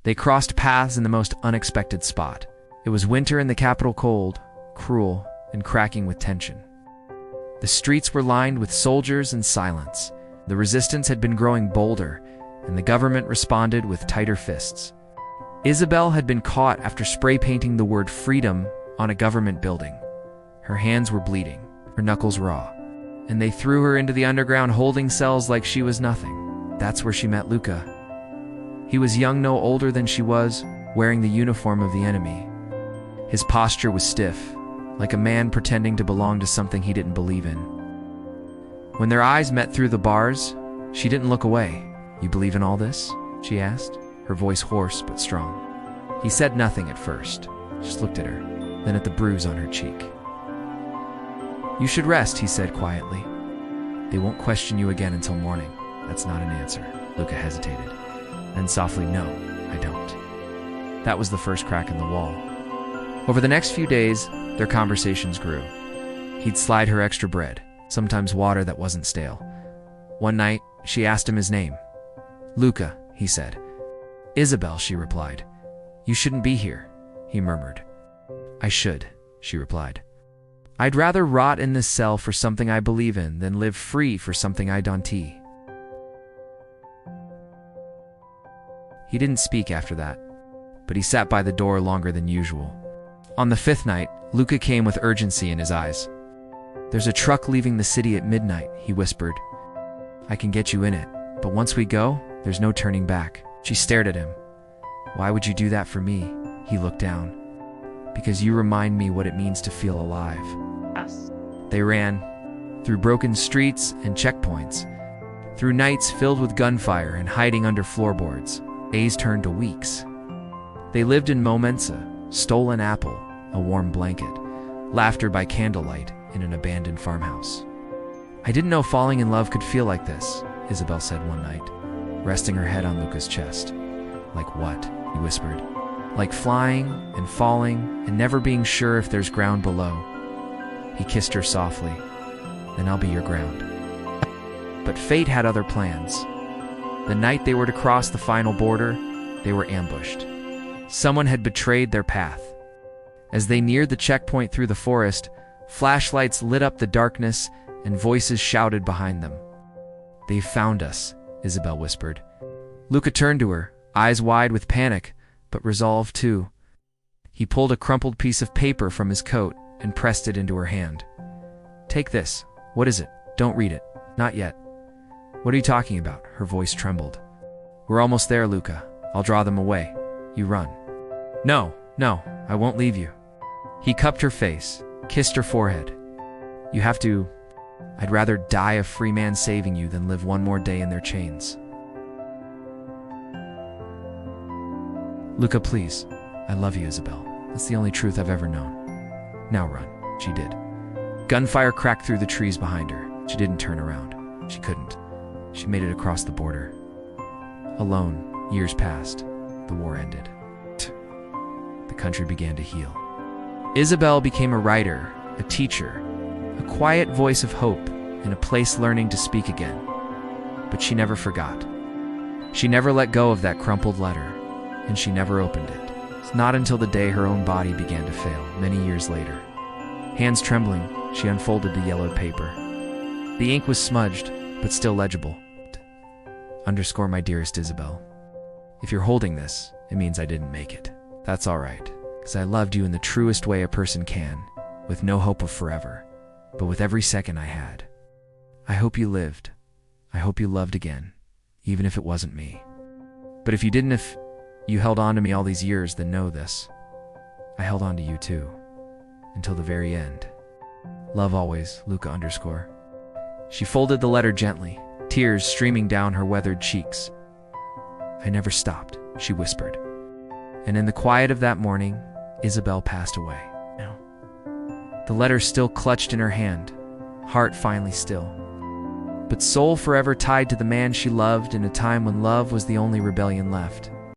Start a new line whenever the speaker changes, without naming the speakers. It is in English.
They crossed paths in the most unexpected spot. It was winter in the capital, cold, cruel, and cracking with tension. The streets were lined with soldiers and silence. The resistance had been growing bolder, and the government responded with tighter fists. Isabelle had been caught after spray painting the word freedom on a government building. Her hands were bleeding, her knuckles raw, and they threw her into the underground holding cells like she was nothing. That's where she met Luca. He was young, no older than she was, wearing the uniform of the enemy. His posture was stiff, like a man pretending to belong to something he didn't believe in. When their eyes met through the bars, she didn't look away. "You believe in all this?" she asked, her voice hoarse but strong. He said nothing at first, just looked at her, then at the bruise on her cheek. "You should rest," he said quietly. "They won't question you again until morning." "That's not an answer." Luca hesitated. Then softly, "No, I don't." That was the first crack in the wall. Over the next few days, their conversations grew. He'd slide her extra bread, sometimes water that wasn't stale. One night, she asked him his name. "Luca," he said. "Isabelle," she replied. "You shouldn't be here," he murmured. "I should," she replied. "I'd rather rot in this cell for something I believe in than live free for something I don't." He didn't speak after that, but he sat by the door longer than usual. On the fifth night, Luca came with urgency in his eyes. "There's a truck leaving the city at midnight," he whispered. "I can get you in it, but once we go, there's no turning back." She stared at him. "Why would you do that for me?" He looked down. "Because you remind me what it means to feel alive."
Yes.
They ran, through broken streets and checkpoints, through nights filled with gunfire and hiding under floorboards. Days turned to weeks. They lived in moments, a stolen apple, a warm blanket, laughter by candlelight in an abandoned farmhouse. "I didn't know falling in love could feel like this," Isabelle said one night, resting her head on Luca's chest. "Like what?" he whispered. "Like flying and falling and never being sure if there's ground below." He kissed her softly. "Then I'll be your ground." But fate had other plans. The night they were to cross the final border, they were ambushed. Someone had betrayed their path. As they neared the checkpoint through the forest, flashlights lit up the darkness and voices shouted behind them. "They've found us," Isabelle whispered. Luca turned to her, eyes wide with panic, but resolved too. He pulled a crumpled piece of paper from his coat and pressed it into her hand. "Take this." "What is it?" "Don't read it. Not yet." "What are you talking about?" Her voice trembled. "We're almost there, Luca. I'll draw them away. You run." No, I won't leave you." He cupped her face, kissed her forehead. "You have to. I'd rather die a free man saving you than live one more day in their chains." "Luca, please. I love you, Isabelle. That's the only truth I've ever known." "Now run." She did. Gunfire cracked through the trees behind her. She didn't turn around. She couldn't. She made it across the border. Alone, years passed. The war ended. The country began to heal. Isabelle became a writer, a teacher, a quiet voice of hope in a place learning to speak again. But she never forgot. She never let go of that crumpled letter, and she never opened it. It's not until the day her own body began to fail, many years later. Hands trembling, she unfolded the yellowed paper. The ink was smudged, but still legible. _ my dearest Isabelle. If you're holding this, it means I didn't make it. That's all right, because I loved you in the truest way a person can, with no hope of forever, but with every second I had. I hope you lived. I hope you loved again, even if it wasn't me. But if you didn't, if you held on to me all these years, then know this. I held on to you too, until the very end. Love always, Luca _. She folded the letter gently, tears streaming down her weathered cheeks. I never stopped, she whispered. And in the quiet of that morning, Isabelle passed away. The letter still clutched in her hand, heart finally still, but soul forever tied to the man she loved in a time when love was the only rebellion left.